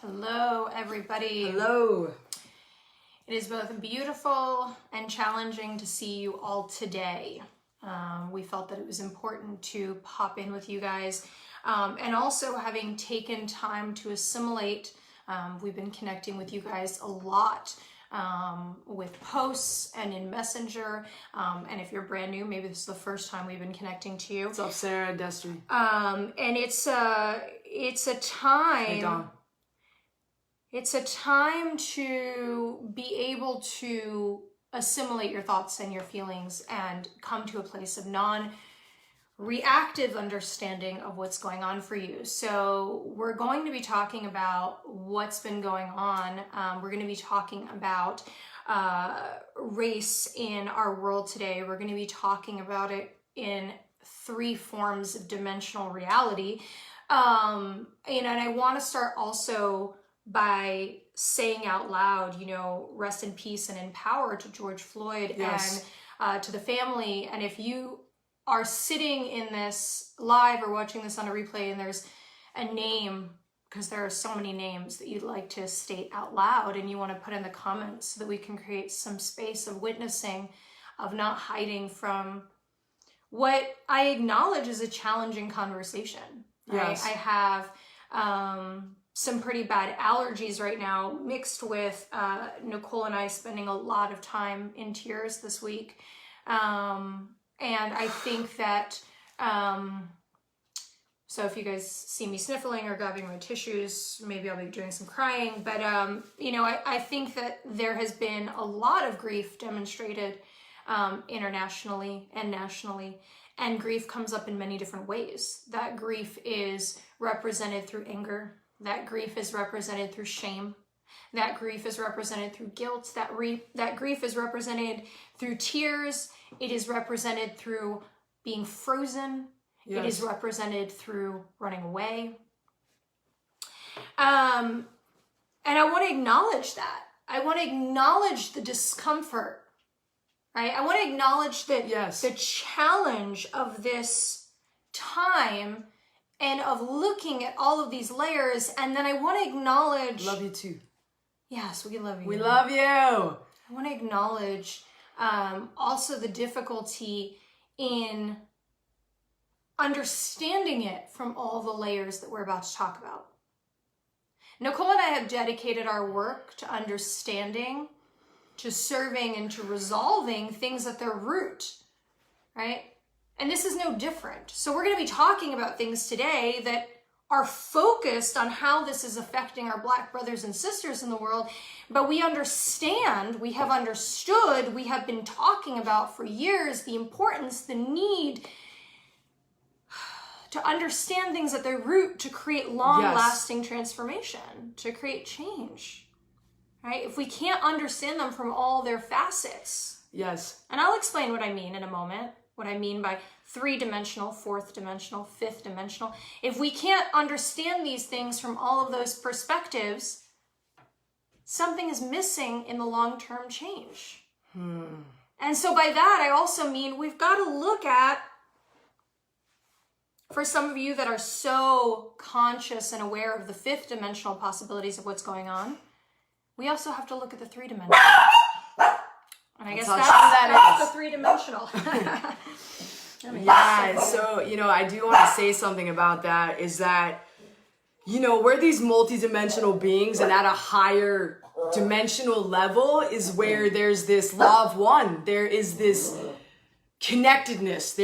Hello, everybody. Hello. It is both beautiful and challenging to see you all today. We felt that it was important to pop in with you guys. And also having taken time to assimilate, we've been connecting with you guys a lot with posts and in Messenger. And if you're brand new, maybe this is the first time we've been connecting to you. What's up, Sarah, Destry? And it's a time... Hey, Don. It's a time to be able to assimilate your thoughts and your feelings and come to a place of non-reactive understanding of what's going on for you. So we're going to be talking about what's been going on. We're going to be talking about race in our world today. We're going to be talking about it in 3 forms of dimensional reality. And I want to start also by saying out loud, rest in peace and in power to George Floyd. Yes. And to the family. And if you are sitting in this live or watching this on a replay and there's a name, because there are so many names that you'd like to state out loud and you want to put in the comments so that we can create some space of witnessing, of not hiding from what I acknowledge is a challenging conversation. Right? Yes. I have some pretty bad allergies right now, mixed with Nicole and I spending a lot of time in tears this week. And I think that, so if you guys see me sniffling or grabbing my tissues, maybe I'll be doing some crying. But, I think that there has been a lot of grief demonstrated internationally and nationally. And grief comes up in many different ways. That grief is represented through anger. That grief is represented through shame. That grief is represented through guilt. That grief is represented through tears. It is represented through being frozen. Yes. It is represented through running away. And I want to acknowledge that. I want to acknowledge the discomfort, right? I want to acknowledge the challenge of this time and of looking at all of these layers. And then I want to acknowledge... Love you too. Yes, we love you. We love you. I want to acknowledge also the difficulty in understanding it from all the layers that we're about to talk about. Nicole and I have dedicated our work to understanding, to serving, and to resolving things at their root, right? And this is no different. So we're going to be talking about things today that are focused on how this is affecting our Black brothers and sisters in the world. But we understand, we have understood, we have been talking about for years the importance, the need to understand things at their root to create long-lasting transformation, to create change, right? If we can't understand them from all their facets. Yes. And I'll explain what I mean in a moment. What I mean by 3-dimensional, 4th-dimensional, 5th-dimensional. If we can't understand these things from all of those perspectives, something is missing in the long-term change. And so by that, I also mean we've got to look at, for some of you that are so conscious and aware of the 5th-dimensional possibilities of what's going on, we also have to look at the 3-dimensional. And I guess that's the 3-dimensional. Yeah, so, I do want to say something about that, is that, we're these multidimensional beings, and at a higher dimensional level is where there's this law of one. There is this connectedness.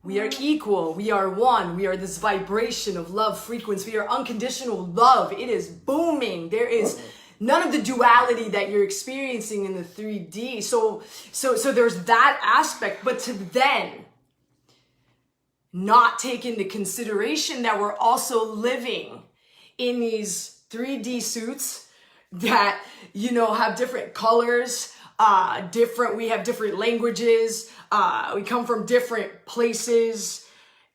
We are equal. We are one. We are this vibration of love frequency. We are unconditional love. It is booming. There is none of the duality that you're experiencing in the 3D. So there's that aspect, but to then not take into consideration that we're also living in these 3D suits that, have different colors, we have different languages, we come from different places,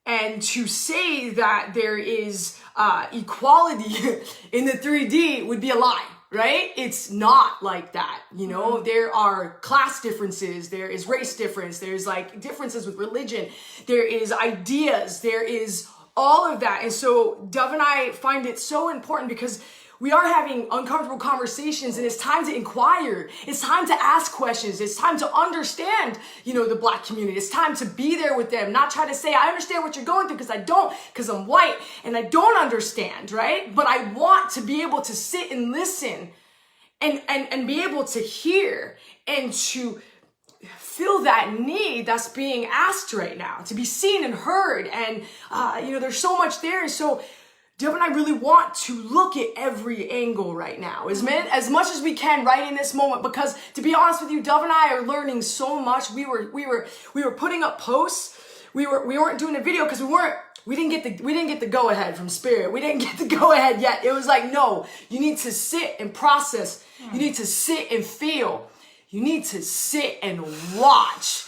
and to say that there is equality in the 3D would be a lie. Right? It's not like that. There are class differences. There is race difference. There's differences with religion. There is ideas. There is all of that. And so Dov and I find it so important because we are having uncomfortable conversations, and it's time to inquire. It's time to ask questions. It's time to understand, the Black community. It's time to be there with them, not try to say, I understand what you're going through, because I don't, because I'm white and I don't understand, right? But I want to be able to sit and listen and be able to hear and to feel that need that's being asked right now, to be seen and heard. And, there's so much there. So Dov and I really want to look at every angle right now, as much as we can right in this moment, because to be honest with you, Dov and I are learning so much. We were putting up posts. We weren't doing a video because we didn't get the go ahead from Spirit. We didn't get the go ahead yet. It was like, no, you need to sit and process. You need to sit and feel. You need to sit and watch.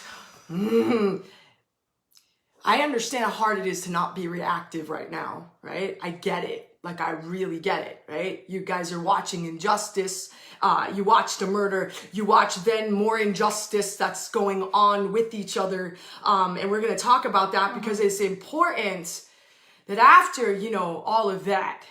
I understand how hard it is to not be reactive right now, right? I get it. Like, I really get it, right? You guys are watching injustice. You watched a murder. You watch then more injustice that's going on with each other. And we're going to talk about that because it's important that after, all of that,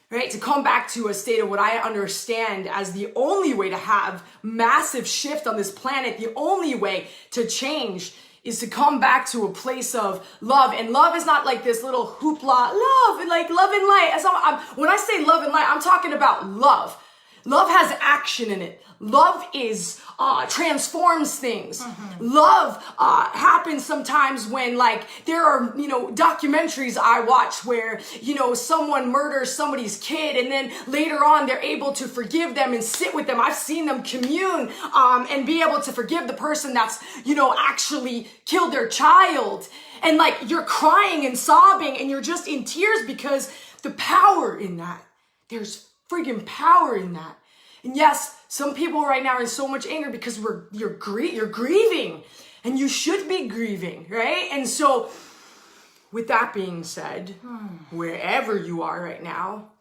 right, to come back to a state of what I understand as the only way to have massive shift on this planet, the only way to change is to come back to a place of love. And love is not like this little hoopla, love and light. When I say love and light, I'm talking about love. Love has action in it. Love is transforms things. Love happens sometimes when, like, there are documentaries I watch where someone murders somebody's kid, and then later on they're able to forgive them and sit with them. I've seen them commune and be able to forgive the person that's actually killed their child, and like you're crying and sobbing and you're just in tears because the power in that. There's friggin' power in that. And yes, some people right now are in so much anger because you're grieving, and you should be grieving, right? And so with that being said, wherever you are right now,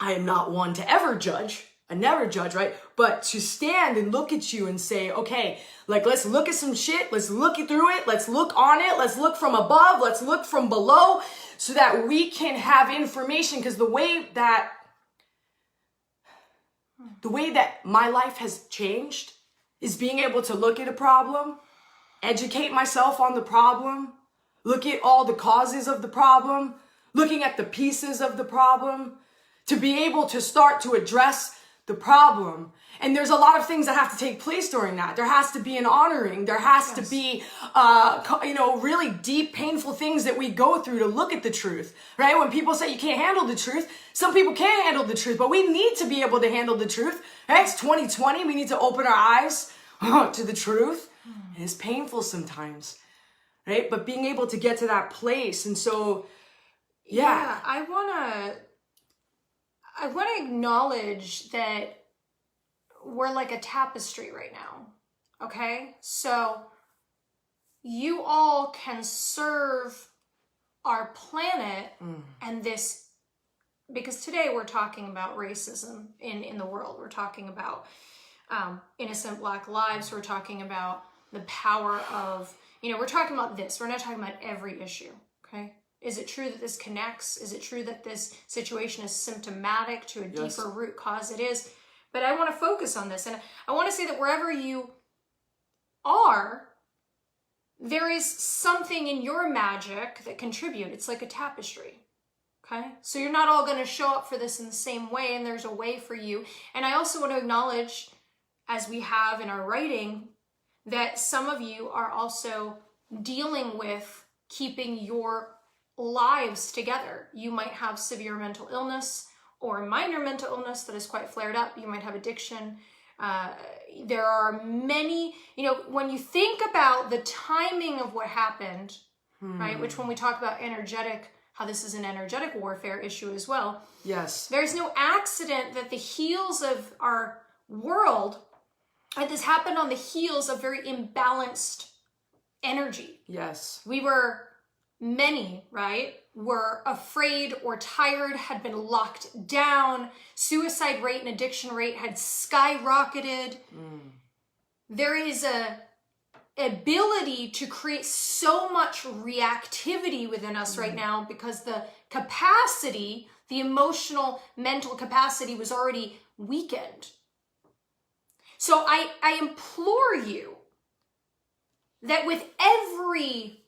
I am not one to ever judge. I never judge, right? But to stand and look at you and say, okay, like, let's look at some shit. Let's look through it. Let's look on it. Let's look from above. Let's look from below so that we can have information. Because the way that my life has changed is being able to look at a problem, educate myself on the problem, look at all the causes of the problem, looking at the pieces of the problem, to be able to start to address the problem. And there's a lot of things that have to take place during that. There has to be an honoring. There has to be, really deep, painful things that we go through to look at the truth, right? When people say you can't handle the truth, some people can't handle the truth, but we need to be able to handle the truth, right? It's 2020. We need to open our eyes to the truth. And it's painful sometimes, right? But being able to get to that place. And so, yeah. I want to acknowledge that we're like a tapestry right now, okay? So you all can serve our planet and this, because today we're talking about racism in the world. We're talking about innocent Black lives. We're talking about the power of, we're talking about this. We're not talking about every issue, okay? Is it true that this connects? Is it true that this situation is symptomatic to a deeper root cause? It is. But I want to focus on this. And I want to say that wherever you are, there is something in your magic that contribute. It's like a tapestry. Okay? So you're not all going to show up for this in the same way, and there's a way for you. And I also want to acknowledge, as we have in our writing, that some of you are also dealing with keeping your lives together. You might have severe mental illness or minor mental illness that is quite flared up. You might have addiction. There are many, when you think about the timing of what happened, right, which when we talk about energetic, how this is an energetic warfare issue as well. Yes. There's no accident that the heels of our world, that this happened on the heels of very imbalanced energy. Yes. Many, right, were afraid or tired, had been locked down. Suicide rate and addiction rate had skyrocketed. There is ability to create so much reactivity within us right now because the capacity, the emotional, mental capacity was already weakened. So I implore you that with every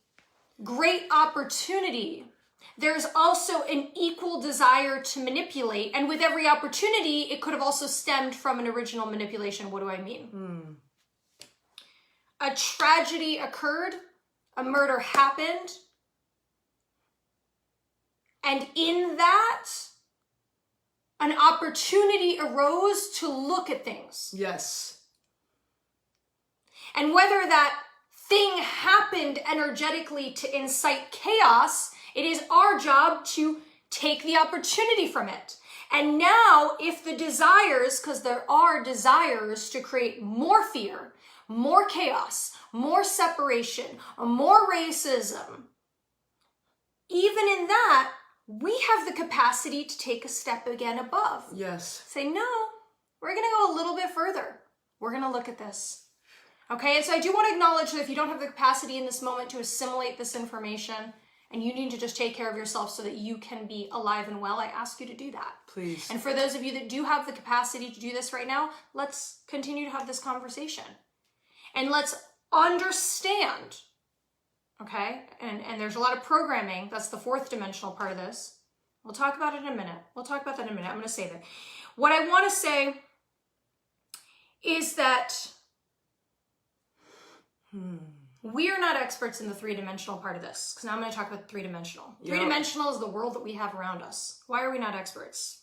great opportunity, there's also an equal desire to manipulate. And with every opportunity, it could have also stemmed from an original manipulation. What do I mean? A tragedy occurred, a murder happened, and in that, an opportunity arose to look at things. Yes. And whether that thing happened energetically to incite chaos, it is our job to take the opportunity from it. And now, if the desires, because there are desires to create more fear, more chaos, more separation, more racism, even in that, we have the capacity to take a step again above. Yes. Say, no, we're going to go a little bit further. We're going to look at this. Okay, and so I do want to acknowledge that if you don't have the capacity in this moment to assimilate this information and you need to just take care of yourself so that you can be alive and well, I ask you to do that. Please. And for those of you that do have the capacity to do this right now, let's continue to have this conversation. And let's understand, okay? And there's a lot of programming. That's the fourth dimensional part of this. We'll talk about it in a minute. We'll talk about that in a minute. I'm going to save it. What I want to say is that we are not experts in the three-dimensional part of this, because now I'm going to talk about three-dimensional. Yep. Three-dimensional is the world that we have around us. Why are we not experts?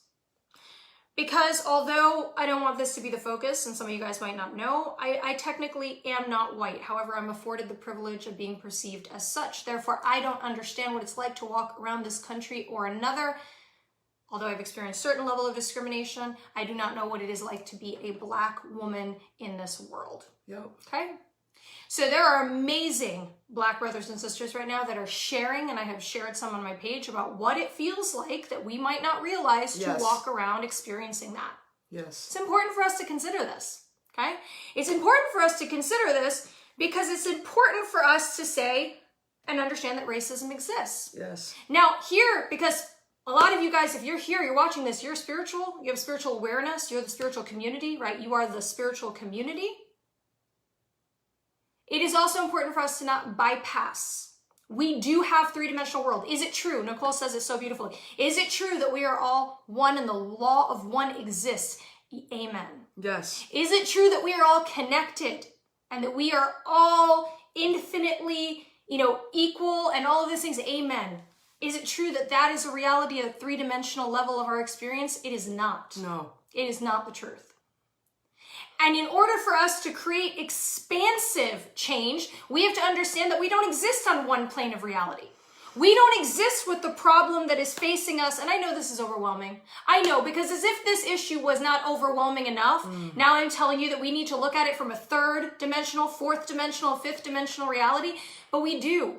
Because although I don't want this to be the focus, and some of you guys might not know, I technically am not white. However, I'm afforded the privilege of being perceived as such. Therefore, I don't understand what it's like to walk around this country or another. Although I've experienced a certain level of discrimination, I do not know what it is like to be a Black woman in this world. Yep. Okay? So there are amazing Black brothers and sisters right now that are sharing, and I have shared some on my page, about what it feels like that we might not realize to walk around experiencing that. Yes. It's important for us to consider this, okay? It's important for us to consider this because it's important for us to say and understand that racism exists. Yes. Now here, because a lot of you guys, if you're here, you're watching this, you're spiritual, you have spiritual awareness, you're the spiritual community, right? You are the spiritual community. It is also important for us to not bypass. We do have three-dimensional world. Is it true? Nicole says it so beautifully. Is it true that we are all one and the law of one exists? Amen. Yes. Is it true that we are all connected and that we are all infinitely, equal and all of these things? Amen. Is it true that that is a reality at a three-dimensional level of our experience? It is not. No. It is not the truth. And in order for us to create expansive change, we have to understand that we don't exist on one plane of reality. We don't exist with the problem that is facing us. And I know this is overwhelming. I know, because as if this issue was not overwhelming enough, now I'm telling you that we need to look at it from a third dimensional, fourth dimensional, fifth dimensional reality. But we do.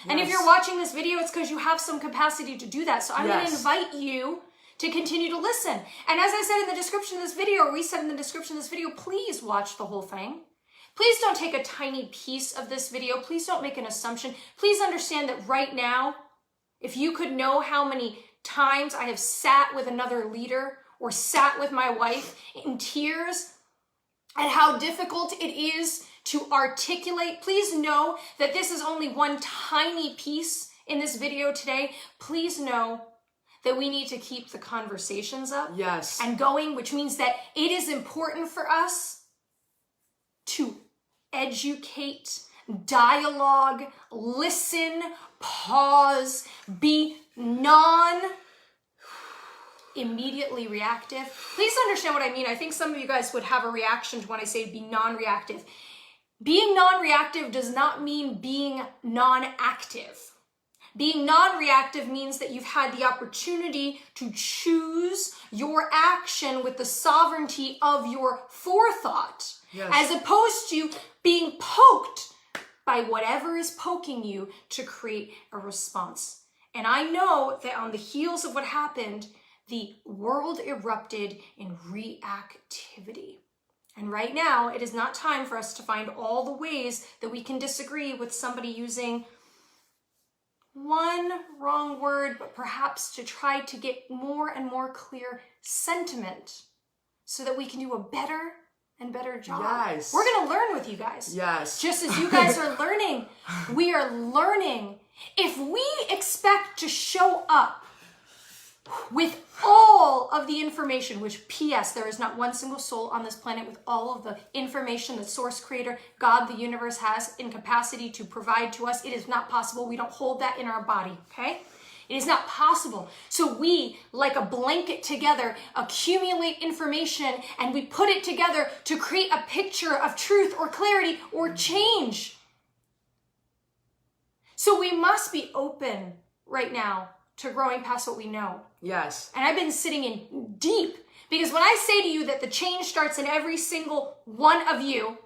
Yes. And if you're watching this video, it's because you have some capacity to do that. So I'm going to invite you to continue to listen. And as I said in the description of this video, or we said in the description of this video, please watch the whole thing. Please don't take a tiny piece of this video. Please don't make an assumption. Please understand that right now, if you could know how many times I have sat with another leader or sat with my wife in tears and how difficult it is to articulate, please know that this is only one tiny piece in this video today. Please know that we need to keep the conversations up and going, which means that it is important for us to educate, dialogue, listen, pause, be immediately reactive. Please understand what I mean. I think some of you guys would have a reaction to when I say be non-reactive. Being non-reactive does not mean being non-active. Being non-reactive means that you've had the opportunity to choose your action with the sovereignty of your forethought, as opposed to being poked by whatever is poking you to create a response. And I know that on the heels of what happened, the world erupted in reactivity. And right now, it is not time for us to find all the ways that we can disagree with somebody using one wrong word, but perhaps to try to get more and more clear sentiment so that we can do a better and better job. Yes. We're going to learn with you guys. Yes. Just as you guys are learning, we are learning. If we expect to show up with all of the information, which P.S., there is not one single soul on this planet with all of the information that Source Creator, God, the universe has in capacity to provide to us. It is not possible. We don't hold that in our body, okay? It is not possible. So we, like a blanket together, accumulate information and we put it together to create a picture of truth or clarity or change. So we must be open right now to growing past what we know. Yes. And I've been sitting in deep, because when I say to you that the change starts in every single one of you,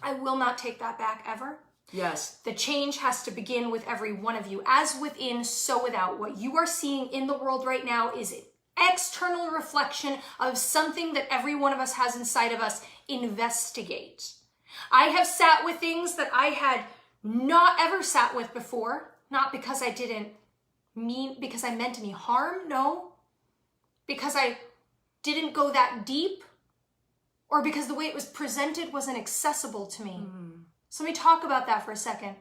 I will not take that back ever. Yes. The change has to begin with every one of you. As within, so without. What you are seeing in the world right now is an external reflection of something that every one of us has inside of us. Investigate. I have sat with things that I had not ever sat with before, not because I because I meant any harm, no. Because I didn't go that deep, or because the way it was presented wasn't accessible to me. So let me talk about that for a second.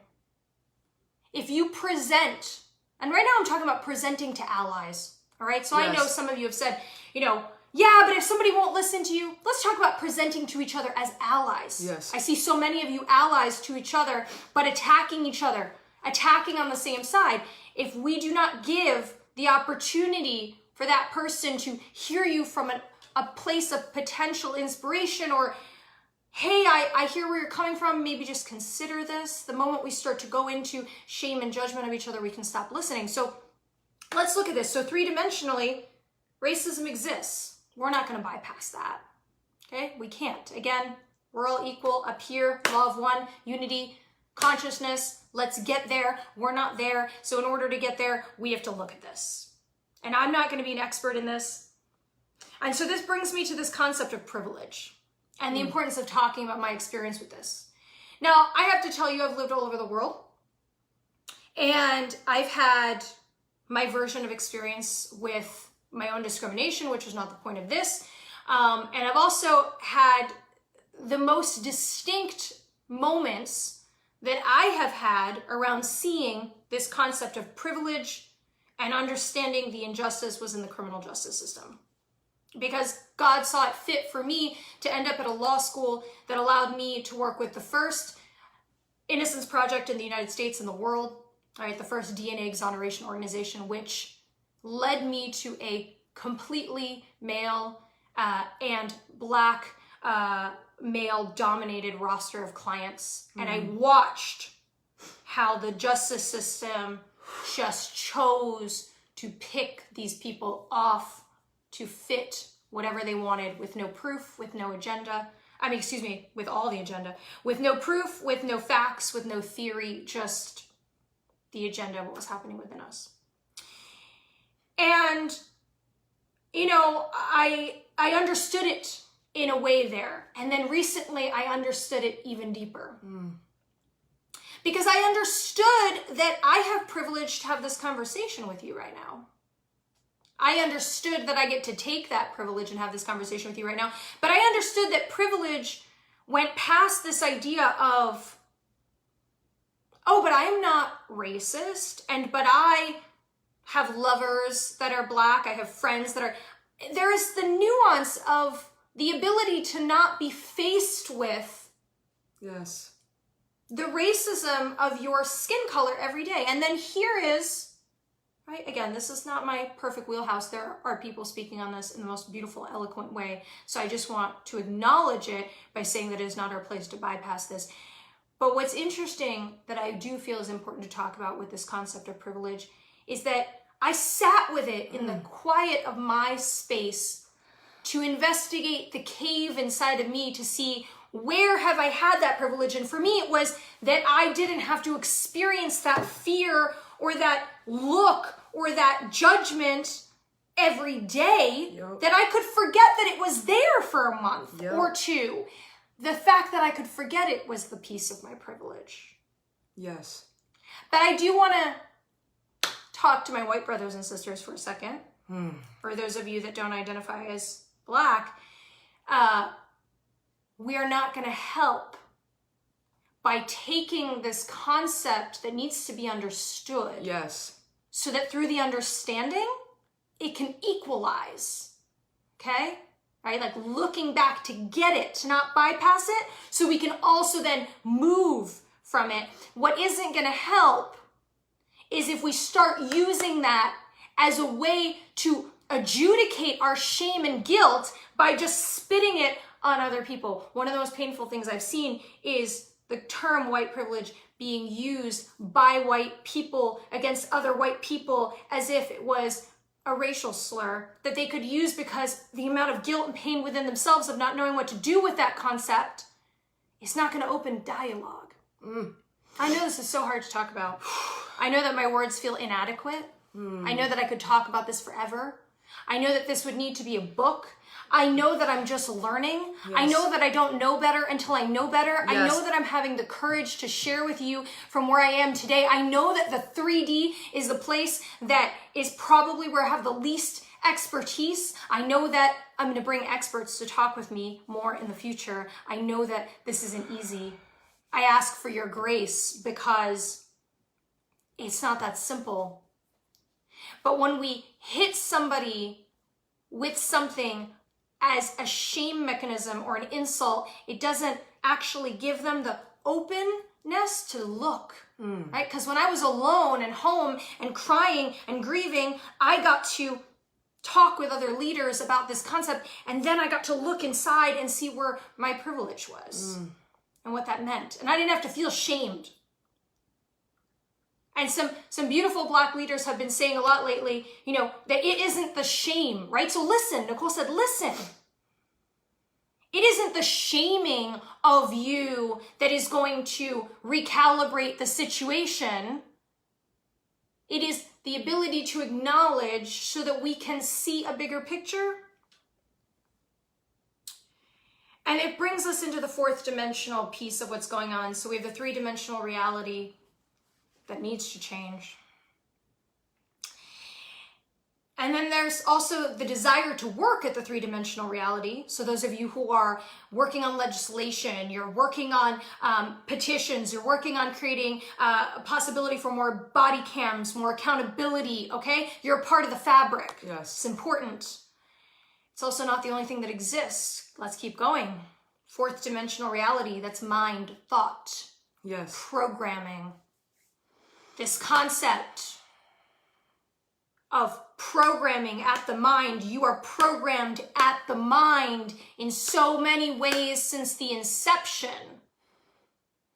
If you present, and right now I'm talking about presenting to allies, all right? So yes. I know some of you have said, yeah, but if somebody won't listen to you, let's talk about presenting to each other as allies. Yes. I see so many of you allies to each other, but attacking each other, attacking on the same side. If we do not give the opportunity for that person to hear you from a place of potential inspiration, or, hey, I hear where you're coming from, maybe just consider this. The moment we start to go into shame and judgment of each other, we can stop listening. So let's look at this. So three-dimensionally, racism exists. We're not going to bypass that. Okay? We can't. Again, we're all equal up here, law of one, unity, consciousness. Let's get there. We're not there. So in order to get there, we have to look at this. And I'm not going to be an expert in this. And so this brings me to this concept of privilege and the importance of talking about my experience with this. Now, I have to tell you, I've lived all over the world, and I've had my version of experience with my own discrimination, which was not the point of this. And I've also had the most distinct moments that I have had around seeing this concept of privilege and understanding the injustice was in the criminal justice system. Because God saw it fit for me to end up at a law school that allowed me to work with the first Innocence Project in the United States and the world, right? The first DNA exoneration organization, which led me to a completely male and Black male-dominated roster of clients. And I watched how the justice system just chose to pick these people off to fit whatever they wanted, with no proof, with no agenda. With all the agenda. With no proof, with no facts, with no theory, just the agenda of what was happening within us. And, I understood it in a way there. And then recently I understood it even deeper. Because I understood that I have privilege to have this conversation with you right now. I understood that I get to take that privilege and have this conversation with you right now. But I understood that privilege went past this idea of, oh, but I am not racist, but I have lovers that are Black, I have friends that are... There is the nuance of the ability to not be faced with yes, the racism of your skin color every day. And then here is... Right? Again, this is not my perfect wheelhouse. There are people speaking on this in the most beautiful, eloquent way. So I just want to acknowledge it by saying that it is not our place to bypass this. But what's interesting that I do feel is important to talk about with this concept of privilege is that I sat with it in the quiet of my space to investigate the cave inside of me to see where have I had that privilege. And for me, it was that I didn't have to experience that fear or that look or that judgment every day Yep. that I could forget that it was there for a month Yep. or two. The fact that I could forget it was the piece of my privilege. Yes. But I do want to talk to my white brothers and sisters for a second. For those of you that don't identify as Black, we are not going to help by taking this concept that needs to be understood. Yes. So that through the understanding, it can equalize. Okay? Right? Like looking back to get it, to not bypass it, so we can also then move from it. What isn't going to help is if we start using that as a way to adjudicate our shame and guilt by just spitting it on other people. One of the most painful things I've seen is the term white privilege being used by white people against other white people as if it was a racial slur that they could use because the amount of guilt and pain within themselves of not knowing what to do with that concept is not going to open dialogue. I know this is so hard to talk about. I know that my words feel inadequate. I know that I could talk about this forever. I know that this would need to be a book. I know that I'm just learning. Yes. I know that I don't know better until I know better. Yes. I know that I'm having the courage to share with you from where I am today. I know that the 3D is the place that is probably where I have the least expertise. I know that I'm going to bring experts to talk with me more in the future. I know that this isn't easy. I ask for your grace because it's not that simple. But when we hit somebody with something as a shame mechanism or an insult, it doesn't actually give them the openness to look, right? Because when I was alone and home and crying and grieving, I got to talk with other leaders about this concept, and then I got to look inside and see where my privilege was and what that meant. And I didn't have to feel shamed. And some beautiful Black leaders have been saying a lot lately, that it isn't the shame, right? So listen, Nicole said, listen. It isn't the shaming of you that is going to recalibrate the situation. It is the ability to acknowledge so that we can see a bigger picture. And it brings us into the fourth dimensional piece of what's going on. So we have the three-dimensional reality that needs to change. And then there's also the desire to work at the three-dimensional reality. So those of you who are working on legislation, you're working on petitions, you're working on creating a possibility for more body cams, more accountability, okay? You're a part of the fabric. Yes. It's important. It's also not the only thing that exists. Let's keep going. Fourth dimensional reality, that's mind, thought, Yes. programming. This concept of programming at the mind. You are programmed at the mind in so many ways since the inception.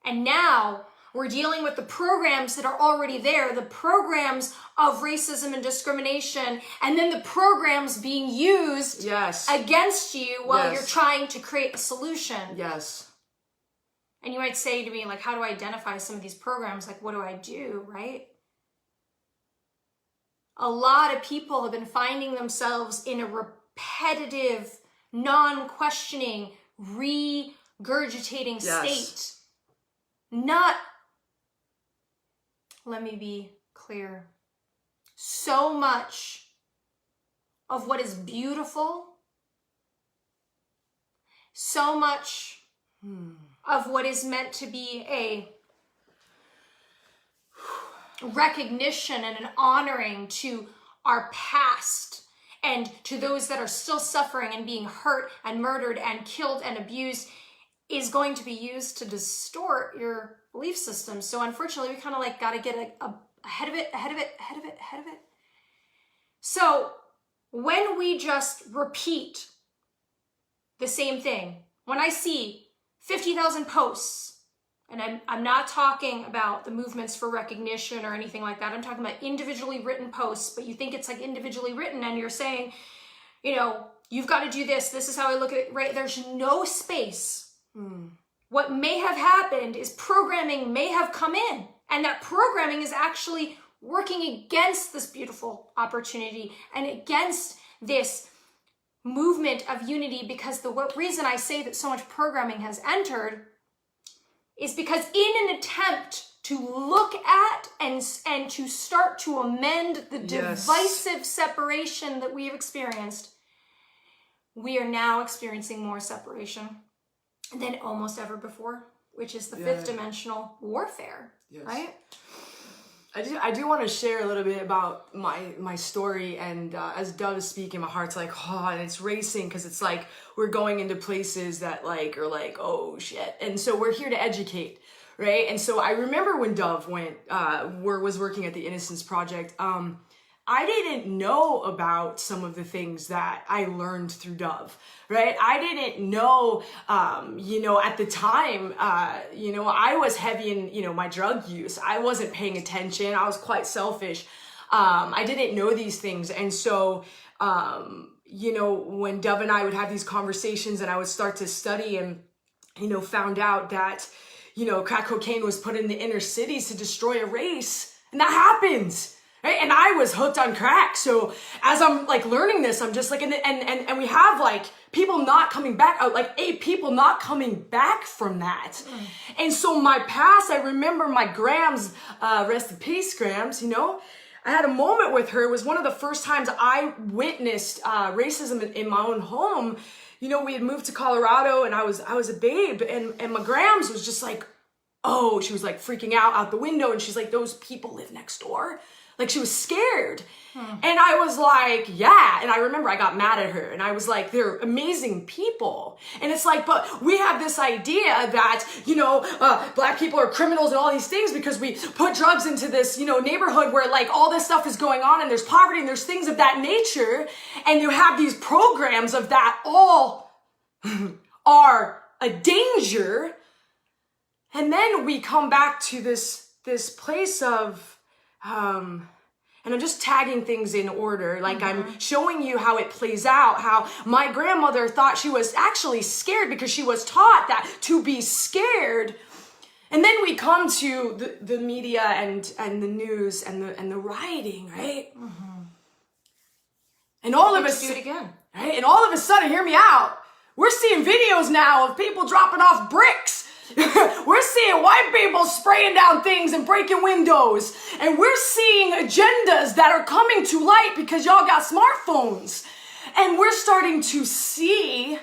And now we're dealing with the programs that are already there, the programs of racism and discrimination, and then the programs being used Yes. against you while Yes. you're trying to create a solution. Yes. And you might say to me, like, how do I identify some of these programs? Like, what do I do, right? A lot of people have been finding themselves in a repetitive, non-questioning, regurgitating state. Not, let me be clear, so much of what is beautiful, so much of what is meant to be a recognition and an honoring to our past and to those that are still suffering and being hurt and murdered and killed and abused is going to be used to distort your belief system. So unfortunately, we kind of like got to get ahead of it. So when we just repeat the same thing, when I see 50,000 posts, and I'm not talking about the movements for recognition or anything like that. I'm talking about individually written posts, but you think it's like individually written and you're saying, you've got to do this. This is how I look at it, right? There's no space. What may have happened is programming may have come in, and that programming is actually working against this beautiful opportunity and against this movement of unity, because the reason I say that so much programming has entered is because in an attempt to look at and to start to amend the divisive separation that we have experienced, we are now experiencing more separation than almost ever before, which is the fifth dimensional warfare, right? I do want to share a little bit about my story, and as Dov is speaking, my heart's like, oh, and it's racing, because it's like we're going into places that like are like, oh shit, and so we're here to educate, right? And so I remember when Dov was working at the Innocence Project, I didn't know about some of the things that I learned through Dov, right? I didn't know, at the time, I was heavy in, my drug use. I wasn't paying attention. I was quite selfish. I didn't know these things. And so, when Dov and I would have these conversations and I would start to study and, found out that, crack cocaine was put in the inner cities to destroy a race. And that happens. Right? And I was hooked on crack. So as I'm like learning this, I'm just like, and we have like people not coming back, like 8 people not coming back from that. And so my past, I remember my Grams, rest in peace, Grams, I had a moment with her. It was one of the first times I witnessed racism in my own home. We had moved to Colorado and I was a babe, and my Grams was just like, oh, she was like freaking out the window, and she's like, those people live next door. Like, she was scared. And I was like, yeah. And I remember I got mad at her and I was like, they're amazing people. And it's like, but we have this idea that, black people are criminals and all these things because we put drugs into this, neighborhood where like all this stuff is going on and there's poverty and there's things of that nature. And you have these programs of that all are a danger. And then we come back to this place of, and I'm just tagging things in order. Like I'm showing you how it plays out, how my grandmother thought she was actually scared because she was taught that to be scared. And then we come to the media and the news and the rioting, right? And all of us do it again, right? And all of a sudden, hear me out. We're seeing videos now of people dropping off bricks. We're seeing white people spraying down things and breaking windows. And we're seeing agendas that are coming to light because y'all got smartphones. And we're starting to see,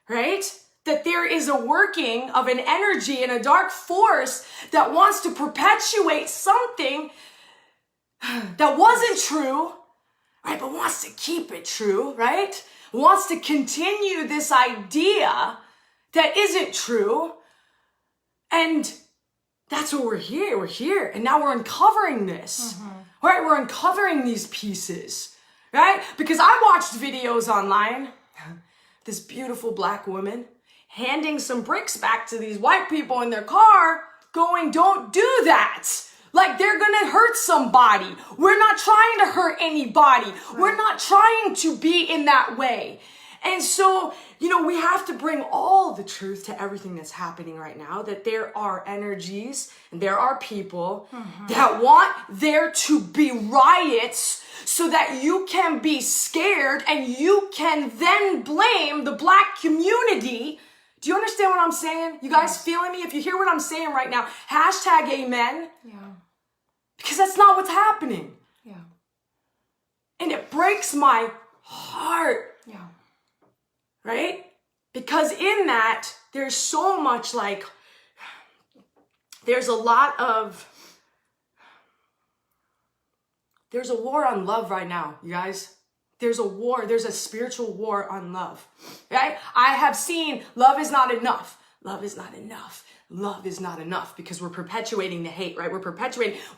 right, that there is a working of an energy and a dark force that wants to perpetuate something that wasn't true, right, but wants to keep it true, right? Wants to continue this idea that isn't true. And that's what we're here. We're here. And now we're uncovering this, right? We're uncovering these pieces, right? Because I watched videos online, this beautiful black woman handing some bricks back to these white people in their car going, don't do that. Like they're going to hurt somebody. We're not trying to hurt anybody. Right. We're not trying to be in that way. And so, we have to bring all the truth to everything that's happening right now, that there are energies and there are people that want there to be riots so that you can be scared and you can then blame the black community. Do you understand what I'm saying? You guys feeling me? If you hear what I'm saying right now, hashtag amen. Yeah. Because that's not what's happening. Yeah. And it breaks my heart. Yeah. Right? Because in that, there's so much there's a war on love right now, you guys. There's a spiritual war on love, right? I have seen love is not enough. Love is not enough. Love is not enough because we're perpetuating the hate, right? We're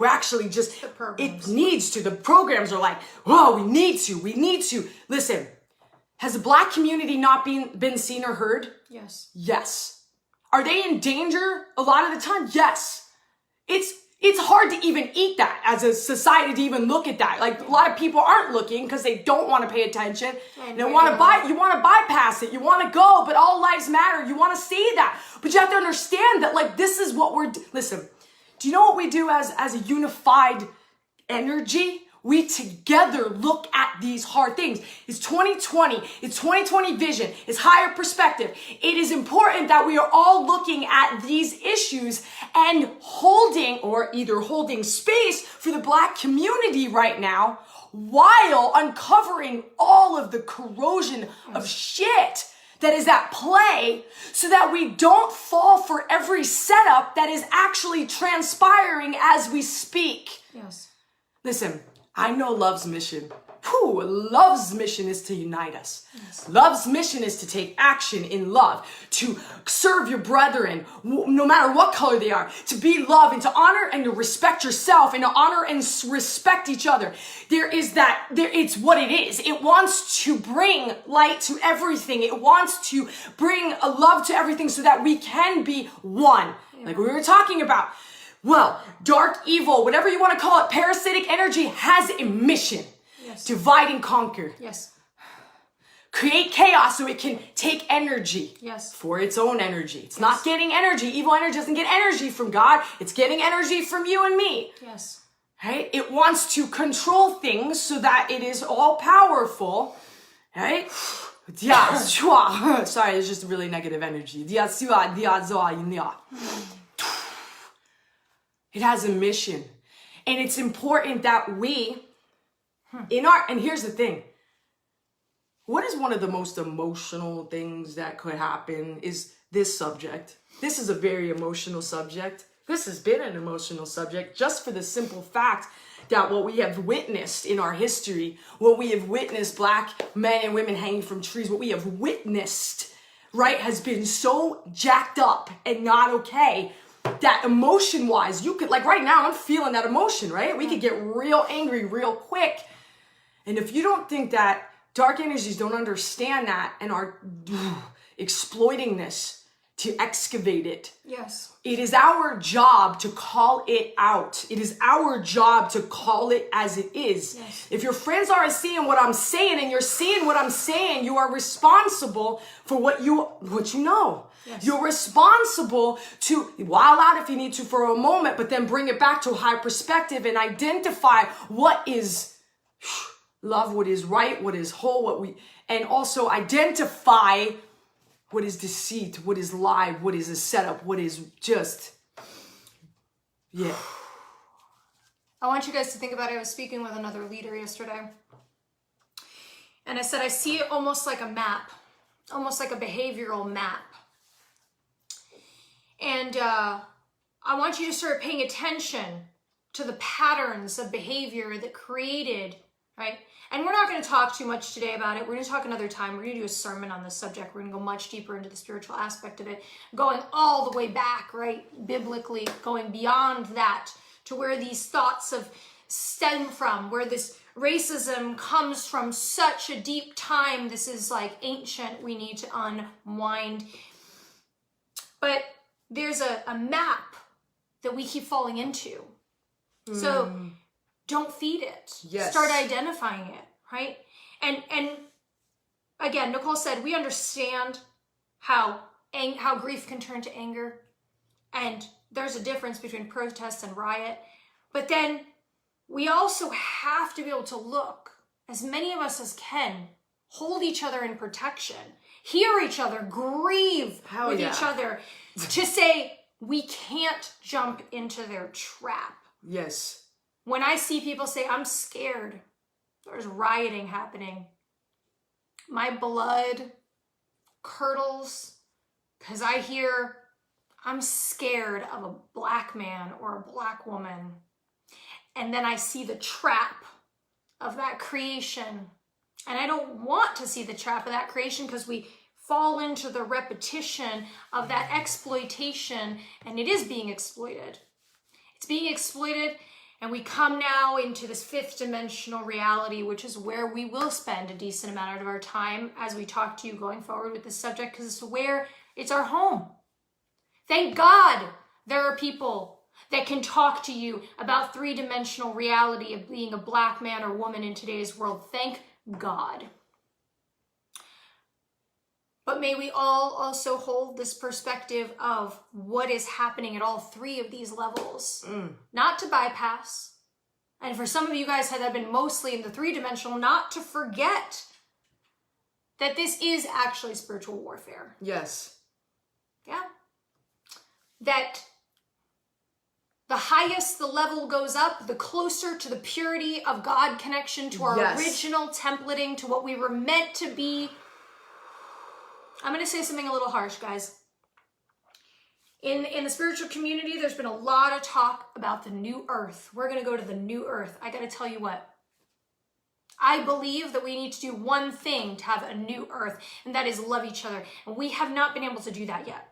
actually just, it needs to. The programs are like, whoa, we need to. Listen. Has the black community not been seen or heard? Yes. Yes. Are they in danger a lot of the time? Yes. It's hard to even eat that as a society, to even look at that. Like a lot of people aren't looking because they don't want to pay attention. You want to bypass it. You want to go, but all lives matter. You want to see that. But you have to understand that this is what listen, do you know what we do as a unified energy, we together look at these hard things. It's 2020. It's 2020 vision. It's higher perspective. It is important that we are all looking at these issues and holding space for the Black community right now while uncovering all of the corrosion of shit that is at play so that we don't fall for every setup that is actually transpiring as we speak. Yes. Listen, I know love's mission. Love's mission is to unite us. Yes. Love's mission is to take action in love, to serve your brethren, no matter what color they are, to be love and to honor and to respect yourself and to honor and respect each other. It's what it is. It wants to bring light to everything. It wants to bring a love to everything so that we can be one. Yeah. Like we were talking about. Well, dark, evil, whatever you want to call it, parasitic energy has a mission. Yes. Divide and conquer. Yes. Create chaos so it can take energy. Yes. For its own energy. It's not getting energy. Evil energy doesn't get energy from God. It's getting energy from you and me. Yes. Right? It wants to control things so that it is all powerful. Right? Sorry, it's just really negative energy. It has a mission. And it's important that we, and here's the thing. What is one of the most emotional things that could happen is this subject. This is a very emotional subject. This has been an emotional subject just for the simple fact that what we have witnessed in our history, what we have witnessed Black men and women hanging from trees, what we have witnessed, right, has been so jacked up and not okay. That emotion-wise, you could, like right now, I'm feeling that emotion, right? We could get real angry real quick. And if you don't think that dark energies don't understand that and are exploiting this to excavate it, yes, it is our job to call it out. It is our job to call it as it is. Yes. If your friends aren't seeing what I'm saying and you're seeing what I'm saying, you are responsible for what you know. Yes. You're responsible to wild out if you need to for a moment, but then bring it back to a high perspective and identify what is love, what is right, what is whole, and also identify what is deceit, what is lie, what is a setup, what is just, yeah. I want you guys to think about it. I was speaking with another leader yesterday. And I said, I see it almost like a map, almost like a behavioral map. And I want you to start paying attention to the patterns of behavior that created, right? And we're not going to talk too much today about it. We're going to talk another time. We're going to do a sermon on this subject. We're going to go much deeper into the spiritual aspect of it, going all the way back, right? Biblically, going beyond that to where these thoughts of stem from, where this racism comes from such a deep time. This is like ancient. We need to unwind. But there's a map that we keep falling into. So don't feed it. Yes. Start identifying it, right? And again, Nicole said, we understand how grief can turn to anger. And there's a difference between protest and riot. But then we also have to be able to look, as many of us as can, hold each other in protection, hear each other, grieve with each other, to say we can't jump into their trap. Yes. When I see people say, I'm scared, there's rioting happening, my blood curdles because I hear, I'm scared of a Black man or a Black woman. And then I see the trap of that creation. And I don't want to see the trap of that creation because we fall into the repetition of that exploitation, and it is being exploited. It's being exploited, and we come now into this fifth dimensional reality, which is where we will spend a decent amount of our time as we talk to you going forward with this subject, because it's where it's our home. Thank God there are people that can talk to you about three-dimensional reality of being a Black man or woman in today's world. Thank God. But may we all also hold this perspective of what is happening at all three of these levels. Not to bypass, And for some of you guys that have been mostly in the 3-dimensional, not to forget that this is actually spiritual warfare. Yes. Yeah. That the highest the level goes up, the closer to the purity of God connection, to our original templating, to what we were meant to be. I'm going to say something a little harsh, guys. In the spiritual community, there's been a lot of talk about the new earth. We're going to go to the new earth. I got to tell you what. I believe that we need to do one thing to have a new earth, and that is love each other. And we have not been able to do that yet.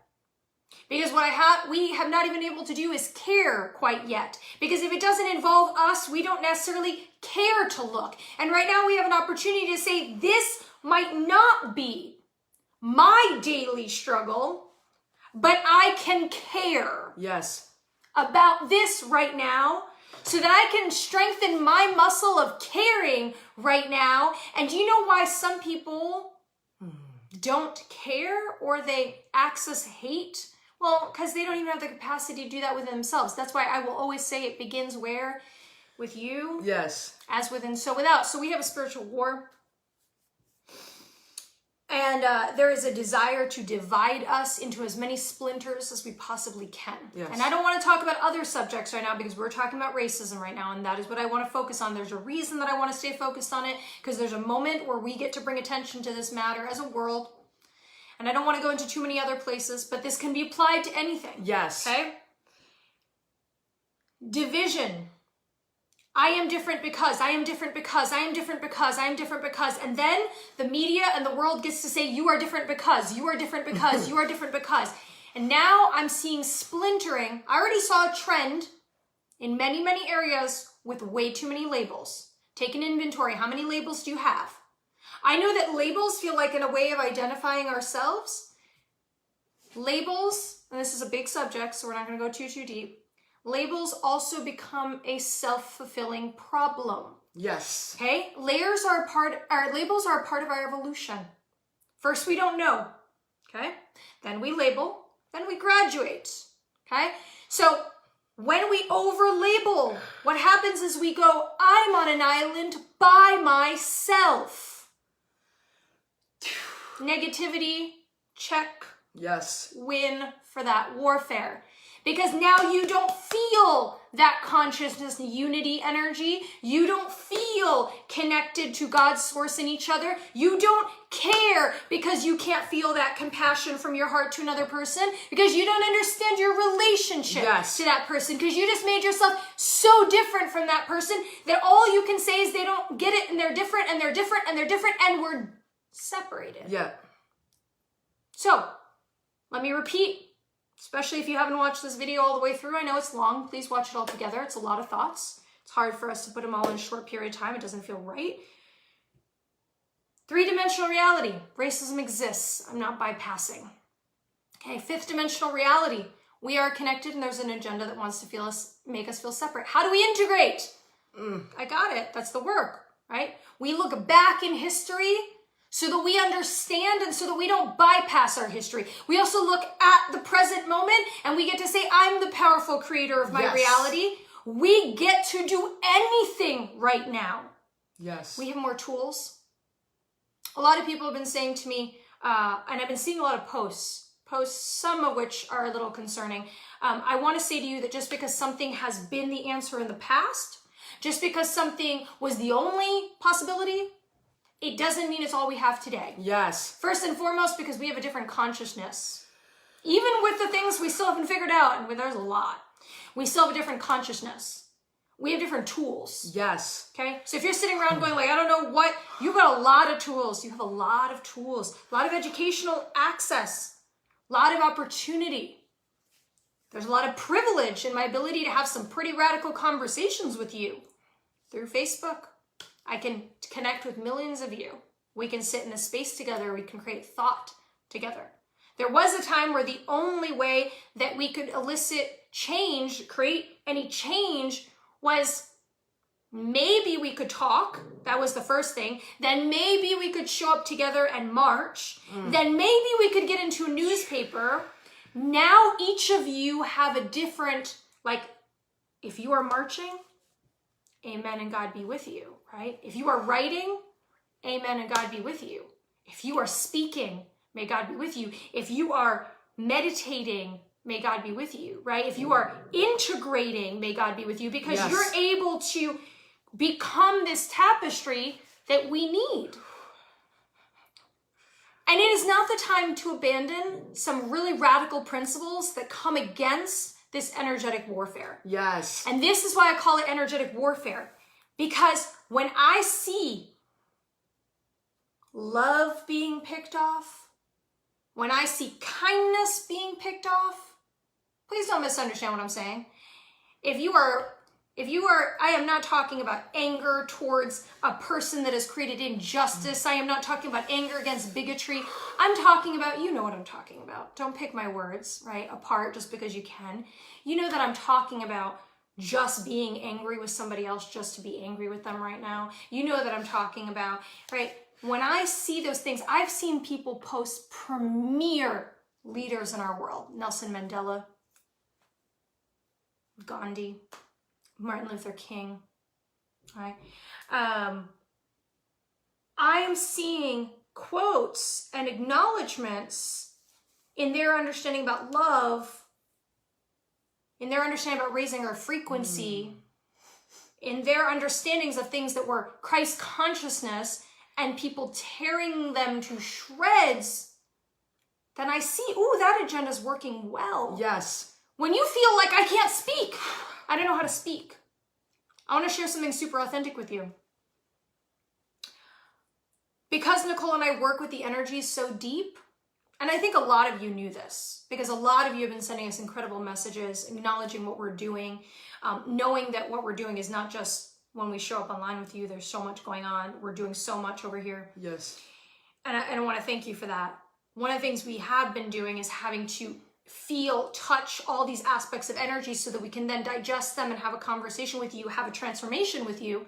Because what we have not even able to do is care quite yet. Because if it doesn't involve us, we don't necessarily care to look. And right now we have an opportunity to say, this might not be my daily struggle, but I can care about this right now so that I can strengthen my muscle of caring right now. And do you know why some people don't care or they access hate? Well, because they don't even have the capacity to do that within themselves. That's why I will always say it begins where? With you. Yes. As within, so without. So we have a spiritual war. And there is a desire to divide us into as many splinters as we possibly can. Yes. And I don't want to talk about other subjects right now because we're talking about racism right now, and that is what I want to focus on. There's a reason that I want to stay focused on it, because there's a moment where we get to bring attention to this matter as a world. And I don't want to go into too many other places, but this can be applied to anything. Yes. Okay? Division. I am different because, I am different because, I am different because, I am different because. And then the media and the world gets to say, you are different because, you are different because, you are different because. And now I'm seeing splintering. I already saw a trend in many, many areas with way too many labels. Take an inventory. How many labels do you have? I know that labels feel like in a way of identifying ourselves. Labels, and this is a big subject, so we're not going to go too deep. Labels also become a self-fulfilling problem. Yes. Okay? Labels are a part of our evolution. First, we don't know. Okay? Then we label. Then we graduate. Okay? So when we over-label, what happens is we go, I'm on an island by myself. Negativity, check. Yes. Win for that warfare. Because now you don't feel that consciousness unity energy. You don't feel connected to God's source in each other. You don't care because you can't feel that compassion from your heart to another person, because you don't understand your relationship to that person, because you just made yourself so different from that person that all you can say is they don't get it and they're different and they're different and they're different and we're separated. Yeah. So let me repeat. Especially if you haven't watched this video all the way through. I know it's long. Please watch it all together. It's a lot of thoughts. It's hard for us to put them all in a short period of time. It doesn't feel right. 3-dimensional reality. Racism exists. I'm not bypassing. Okay, 5th-dimensional reality. We are connected and there's an agenda that wants to make us feel separate. How do we integrate? I got it. That's the work, right? We look back in history so that we understand and so that we don't bypass our history. We also look at the present moment and we get to say, I'm the powerful creator of my reality. We get to do anything right now. Yes. We have more tools. A lot of people have been saying to me, and I've been seeing a lot of posts, some of which are a little concerning. I want to say to you that just because something has been the answer in the past, just because something was the only possibility, it doesn't mean it's all we have today. Yes. First and foremost, because we have a different consciousness. Even with the things we still haven't figured out, and there's a lot, we still have a different consciousness. We have different tools. Yes. Okay? So if you're sitting around going like, I don't know what, you've got a lot of tools. You have a lot of tools, a lot of educational access, a lot of opportunity. There's a lot of privilege in my ability to have some pretty radical conversations with you through Facebook. I can connect with millions of you. We can sit in a space together. We can create thought together. There was a time where the only way that we could elicit change, create any change, was maybe we could talk. That was the first thing. Then maybe we could show up together and march. Then maybe we could get into a newspaper. Now each of you have a different, like, if you are marching, amen and God be with you, right? If you are writing, amen and God be with you. If you are speaking, may God be with you. If you are meditating, may God be with you, right? If you are integrating, may God be with you, because you're able to become this tapestry that we need. And it is not the time to abandon some really radical principles that come against this energetic warfare. Yes. And this is why I call it energetic warfare. Because when I see love being picked off, when I see kindness being picked off, please don't misunderstand what I'm saying. If you are, I am not talking about anger towards a person that has created injustice. I am not talking about anger against bigotry. I'm talking about, you know what I'm talking about. Don't pick my words, right, apart just because you can. You know that I'm talking about just being angry with somebody else just to be angry with them right now. You know that I'm talking about, right? When I see those things, I've seen people post premier leaders in our world. Nelson Mandela, Gandhi, Martin Luther King, right? I am seeing quotes and acknowledgements in their understanding about love, in their understanding about raising our frequency, in their understandings of things that were Christ consciousness, and people tearing them to shreds, then I see, ooh, that agenda's working well. Yes. When you feel like I can't speak, I don't know how to speak, I want to share something super authentic with you. Because Nicole and I work with the energies so deep, and I think a lot of you knew this, because a lot of you have been sending us incredible messages, acknowledging what we're doing, knowing that what we're doing is not just when we show up online with you. There's so much going on. We're doing so much over here. Yes. And I want to thank you for that. One of the things we have been doing is having to feel, touch all these aspects of energy so that we can then digest them and have a conversation with you, have a transformation with you.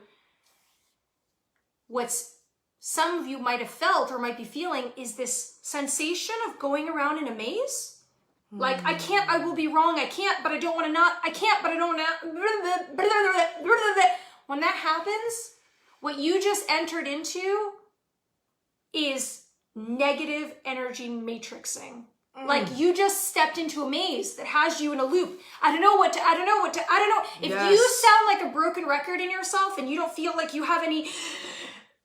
What's some of you might have felt or might be feeling is this sensation of going around in a maze. Like, I can't, I will be wrong, I can't, but I don't want to not, I can't, but I don't want to. When that happens, what you just entered into is negative energy matrixing. Like, you just stepped into a maze that has you in a loop. I don't know. If you sound like a broken record in yourself and you don't feel like you have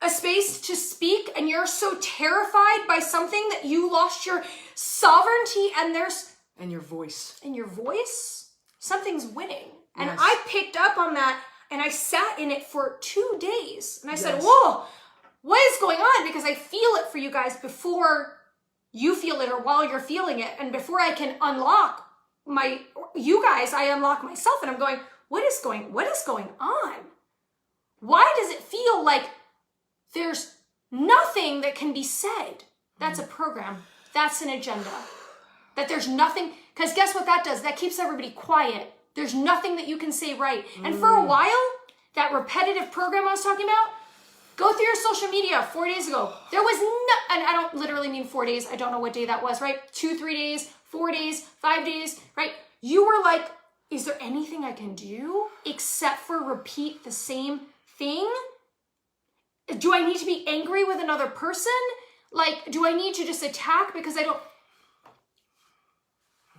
a space to speak, and you're so terrified by something that you lost your sovereignty and your voice. And your voice, something's winning. And I picked up on that, and I sat in it for 2 days. And I said, whoa, what is going on? Because I feel it for you guys before you feel it, or while you're feeling it. And before I can unlock you guys, I unlock myself, and I'm going, what is going on? Why does it feel like there's nothing that can be said? That's a program. That's an agenda. That there's nothing, because guess what that does? That keeps everybody quiet. There's nothing that you can say right. And for a while, that repetitive program I was talking about, go through your social media 4 days ago. There was no, and I don't literally mean 4 days. I don't know what day that was, right? 2, 3 days, 4 days, 5 days, right? You were like, is there anything I can do except for repeat the same thing? Do I need to be angry with another person? Like, do I need to just attack because I don't?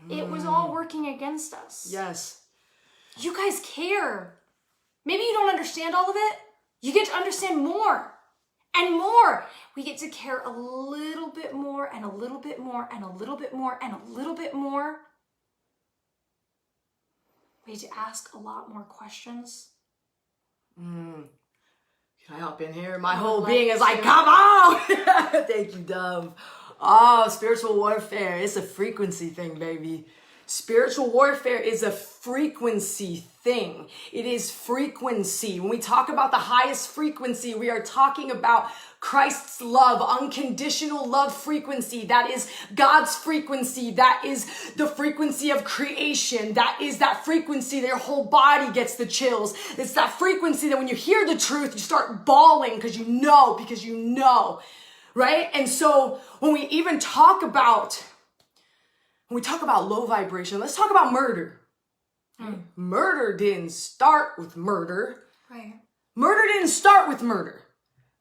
It was all working against us. Yes. You guys care. Maybe you don't understand all of it. You get to understand more and more. We get to care a little bit more and a little bit more and a little bit more and a little bit more. We get to ask a lot more questions. Can I hop in here? My whole being is like, come on! Thank you, Dov. Oh, spiritual warfare. It's a frequency thing, baby. Spiritual warfare is a frequency thing. It is frequency. When we talk about the highest frequency, we are talking about Christ's love, unconditional love frequency. That is God's frequency. That is the frequency of creation. That is that frequency that your whole body gets the chills. It's that frequency that when you hear the truth, you start bawling because you know. Right? And so when we even talk about low vibration, let's talk about murder. Murder didn't start with murder. Right. Murder didn't start with murder.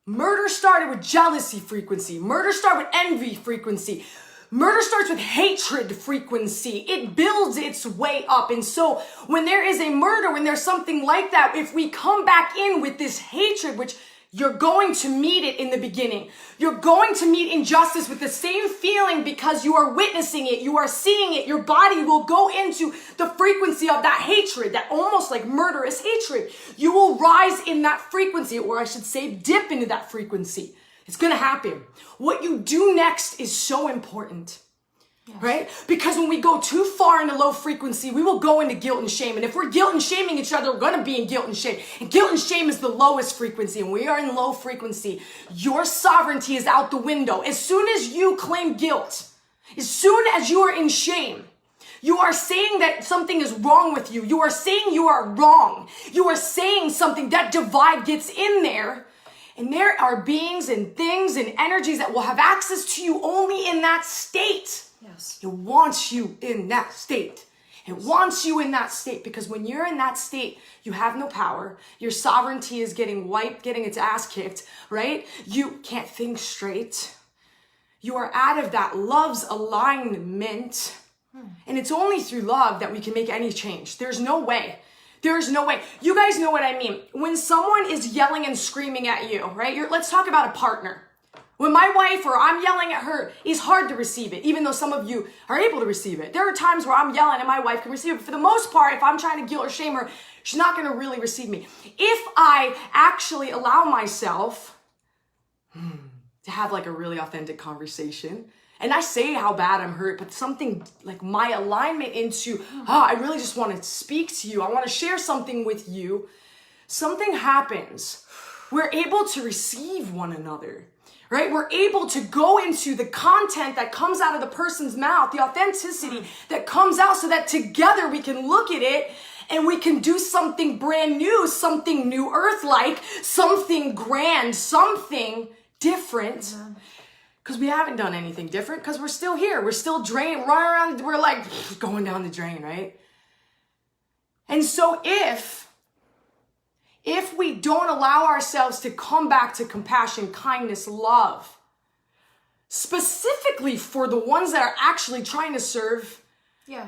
Murder started with jealousy frequency. Murder started with envy frequency. Murder starts with hatred frequency. It builds its way up. And so when there is a murder, when there's something like that, if we come back in with this hatred, which you're going to meet it in the beginning. You're going to meet injustice with the same feeling because you are witnessing it. You are seeing it. Your body will go into the frequency of that hatred, that almost like murderous hatred. You will rise in that frequency, or I should say dip into that frequency. It's going to happen. What you do next is so important. Yes. Right? Because when we go too far into low frequency, we will go into guilt and shame. And if we're guilt and shaming each other, we're going to be in guilt and shame. And guilt and shame is the lowest frequency. And we are in low frequency. Your sovereignty is out the window. As soon as you claim guilt, as soon as you are in shame, you are saying that something is wrong with you. You are saying you are wrong. You are saying something. That divide gets in there. And there are beings and things and energies that will have access to you only in that state. Yes. It wants you in that state. It wants you in that state because when you're in that state, you have no power. Your sovereignty is getting wiped, getting its ass kicked, right? You can't think straight. You are out of that love's alignment. And it's only through love that we can make any change. There's no way. There's no way. You guys know what I mean. When someone is yelling and screaming at you, right? Let's talk about a partner. When my wife or I'm yelling at her, it's hard to receive it, even though some of you are able to receive it. There are times where I'm yelling and my wife can receive it. But for the most part, if I'm trying to guilt or shame her, she's not going to really receive me. If I actually allow myself to have like a really authentic conversation, and I say how bad I'm hurt, but something like my alignment into, I really just want to speak to you. I want to share something with you. Something happens. We're able to receive one another. Right? We're able to go into the content that comes out of the person's mouth, the authenticity that comes out so that together we can look at it and we can do something brand new, something new earth-like, something grand, something different. Because we haven't done anything different because we're still here. We're still running around. We're like going down the drain, right? And so if we don't allow ourselves to come back to compassion, kindness, love, specifically for the ones that are actually trying to serve, it's